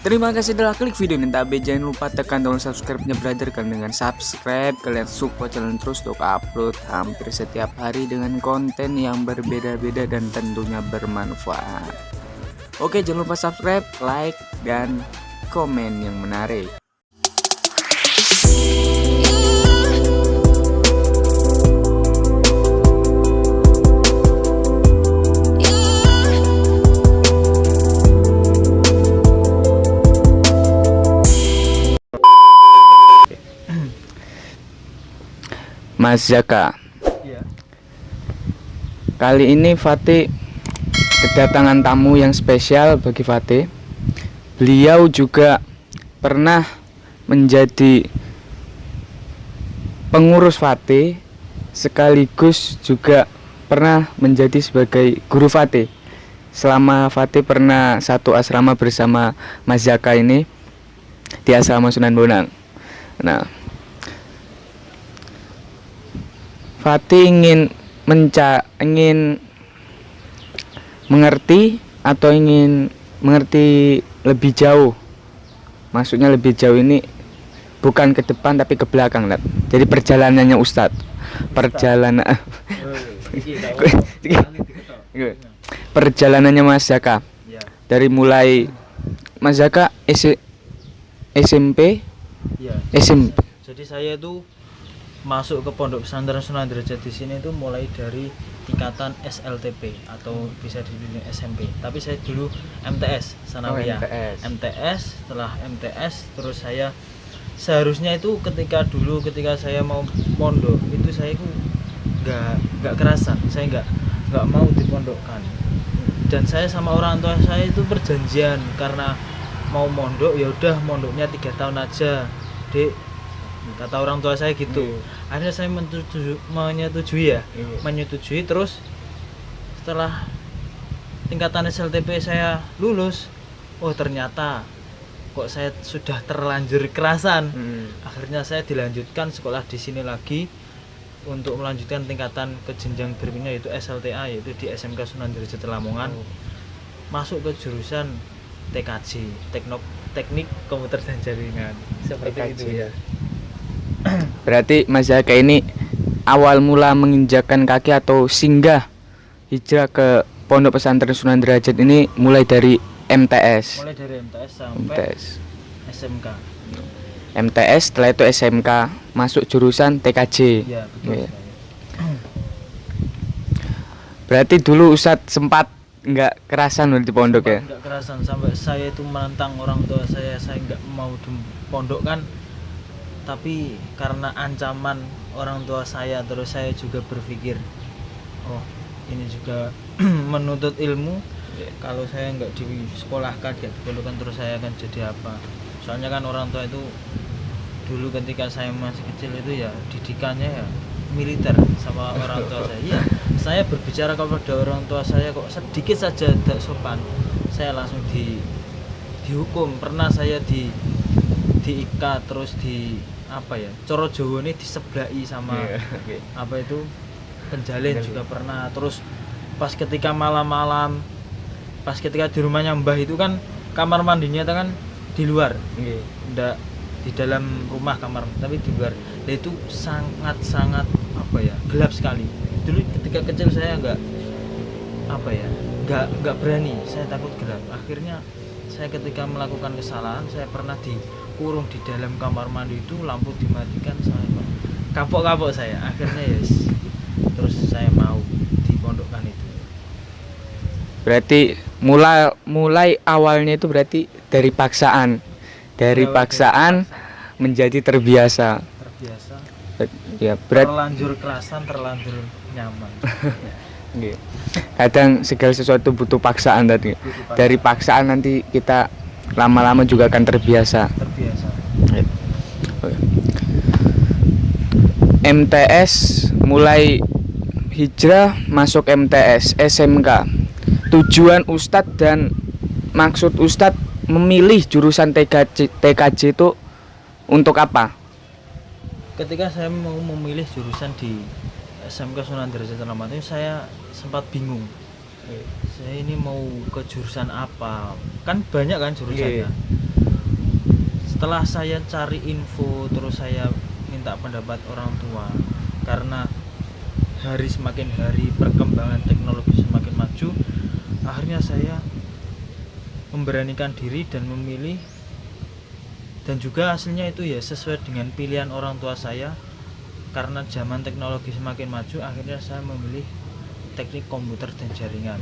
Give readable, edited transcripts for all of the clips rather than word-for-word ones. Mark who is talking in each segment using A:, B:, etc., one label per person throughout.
A: Terima kasih telah klik video ini. Tapi jangan lupa tekan tombol subscribe-nya brother. Karena dengan subscribe kalian support channel terus untuk upload hampir setiap hari dengan konten yang berbeda-beda dan tentunya bermanfaat. Oke, jangan lupa subscribe, like, dan komen yang menarik. Mas Zaka, kali ini Fatih kedatangan tamu yang spesial bagi Fatih. Beliau juga pernah menjadi pengurus Fatih, sekaligus juga pernah menjadi sebagai guru Fatih. Selama Fatih pernah satu asrama bersama Mas Zaka ini di asrama Sunan Bonang. Nah, Fatih ingin mengerti atau ingin mengerti lebih jauh. Maksudnya lebih jauh ini bukan ke depan tapi ke belakang, Nat. Jadi perjalanannya Ustadz. Perjalanannya Mas Zaka. Dari mulai Mas Zaka SMP. SMP.
B: Jadi saya itu masuk ke Pondok Pesantren Sunan Derajat di sini itu mulai dari tingkatan SLTP atau bisa dibilang SMP. Tapi saya dulu MTS Sanawiyah. MTS, setelah MTS terus saya seharusnya itu ketika saya mau pondok itu saya itu nggak kerasan, saya nggak mau dipondokkan. Dan saya sama orang tua saya itu perjanjian karena mau mondok ya udah mondoknya 3 tahun aja, Dek. Kata orang tua saya gitu. Akhirnya saya menyetujui. Terus setelah tingkatan SLTP saya lulus, oh ternyata kok saya sudah terlanjur kerasan. Akhirnya saya dilanjutkan sekolah di sini lagi untuk melanjutkan tingkatan ke jenjang berikutnya yaitu SLTA, yaitu di SMK Sunan Derajat Lamongan. Masuk ke jurusan TKJ, Teknik Komputer dan Jaringan. Seperti TKJ. Itu ya.
A: Berarti Mas Zaka ini awal mula menginjakkan kaki atau singgah hijrah ke Pondok Pesantren Sunan Derajat ini mulai dari MTS.
B: Mulai dari MTS sampai SMK.
A: MTS, setelah itu SMK, masuk jurusan TKJ.
B: Ya, betul. Ya.
A: Berarti dulu Ustadz sempat nggak kerasan di pondok ya?
B: Nggak kerasan, sampai saya itu menantang orang tua saya nggak mau dipondokkan. Tapi karena ancaman orang tua saya, terus saya juga berpikir, oh ini juga menuntut ilmu. Kalau saya nggak disekolahkan, nggak dipondokkan, terus saya akan jadi apa? Soalnya kan orang tua itu dulu ketika saya masih kecil itu ya didikannya ya militer sama orang tua saya. Iya, saya berbicara kepada orang tua saya kok sedikit saja tidak sopan, saya langsung dihukum. Pernah saya diikat, terus Coro Jowo ini diseblai sama apa itu penjalin juga pernah. Terus pas ketika malam-malam, pas ketika di rumahnya Mbah itu kan kamar mandinya itu kan di luar, enggak di dalam rumah kamar, tapi di luar. Dan itu sangat gelap sekali. Dulu ketika kecil saya nggak berani, saya takut gelap. Akhirnya saya ketika melakukan kesalahan, saya pernah dikurung di dalam kamar mandi itu, lampu dimatikan, saya kapok saya. Akhirnya terus saya mau dipondokkan itu.
A: Berarti mulai awalnya itu berarti dari paksaan menjadi terbiasa. Ya,
B: terlanjur kerasan, terlanjur nyaman.
A: Kadang segala sesuatu butuh paksaan tadi. Dari paksaan nanti kita lama-lama juga akan terbiasa. MTS mulai hijrah masuk MTS, SMK. Tujuan Ustadz dan maksud Ustadz memilih jurusan TKJ itu untuk apa?
B: Ketika saya mau memilih jurusan di SMK Sunan Derajat Lamongan itu saya sempat bingung saya ini mau ke jurusan apa, kan banyak kan jurusannya. Setelah saya cari info, terus saya minta pendapat orang tua, karena hari semakin hari perkembangan teknologi semakin maju, akhirnya saya memberanikan diri dan memilih, dan juga hasilnya itu ya sesuai dengan pilihan orang tua saya. Karena zaman teknologi semakin maju, akhirnya saya memilih teknik komputer dan jaringan,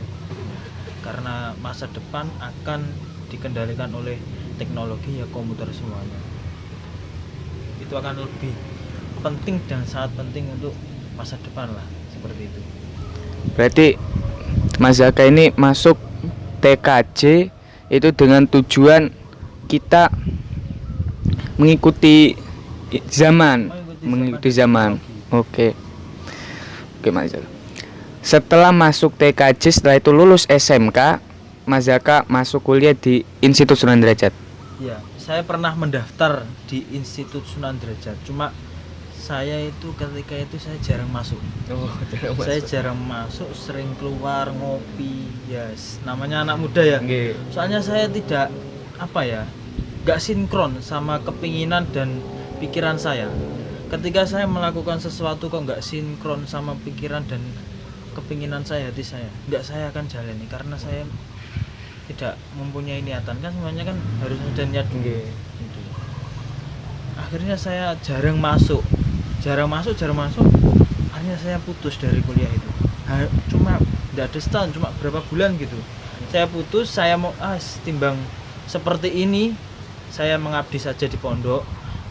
B: karena masa depan akan dikendalikan oleh teknologi, ya komputer semuanya. Itu akan lebih penting dan sangat penting untuk masa depan lah, seperti itu.
A: Berarti Mas Zaka ini masuk TKJ itu dengan tujuan kita mengikuti zaman. Oke Mas Zaka. Setelah masuk TKJ, setelah itu lulus SMK, Mas Zaka masuk kuliah di Institut Sunan Derajat.
B: Ya, saya pernah mendaftar di Institut Sunan Derajat, cuma saya itu ketika itu saya jarang masuk. Saya jarang masuk, sering keluar ngopi, namanya anak muda ya. Soalnya saya tidak nggak sinkron sama kepinginan dan pikiran saya. Ketika saya melakukan sesuatu kok nggak sinkron sama pikiran dan kepinginan saya, hati saya, nggak saya akan jalani, karena saya tidak mempunyai niatan. Kan semuanya kan harus ada niat dulu. Gitu. Akhirnya saya jarang masuk. Akhirnya saya putus dari kuliah itu. Cuma tidak ada setahun, cuma berapa bulan gitu. Saya putus, saya mau timbang seperti ini, saya mengabdi saja di pondok,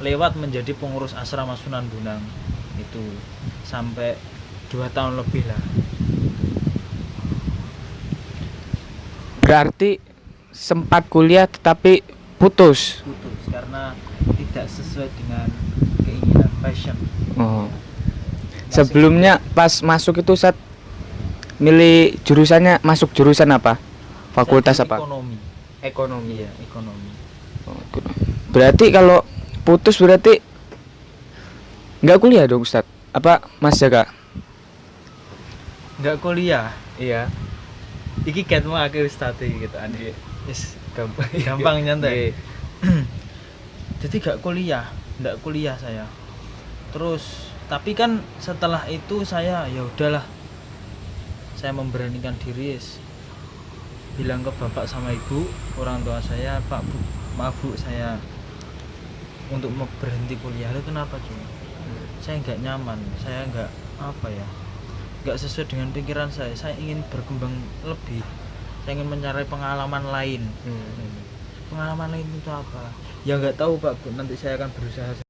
B: lewat menjadi pengurus asrama Sunan Bonang itu sampai 2 tahun lebih lah.
A: Berarti sempat kuliah tetapi putus
B: Karena tidak sesuai dengan keinginan, passion.
A: Sebelumnya pas masuk itu saat milih jurusannya, masuk jurusan apa? Fakultas apa? Ekonomi.
B: Iya, ekonomi.
A: Berarti kalau putus berarti nggak kuliah dong Ustadz? Apa Mas Zaka?
B: Nggak kuliah.
A: Iya.
B: Iki ketmu akhir studi gitu ane. Gampang nyantai. Jadi nggak kuliah saya. Terus tapi kan setelah itu saya ya udahlah. Saya memberanikan diri, bilang ke bapak sama ibu, orang tua saya, Pak Bu, maaf Bu, saya untuk mau berhenti kuliah. Lalu kenapa cuma? Saya nggak nyaman, saya nggak sesuai dengan pikiran saya. Saya ingin berkembang lebih, saya ingin mencari pengalaman lain. Pengalaman lain itu apa? Ya nggak tahu Pak Bu, nanti saya akan berusaha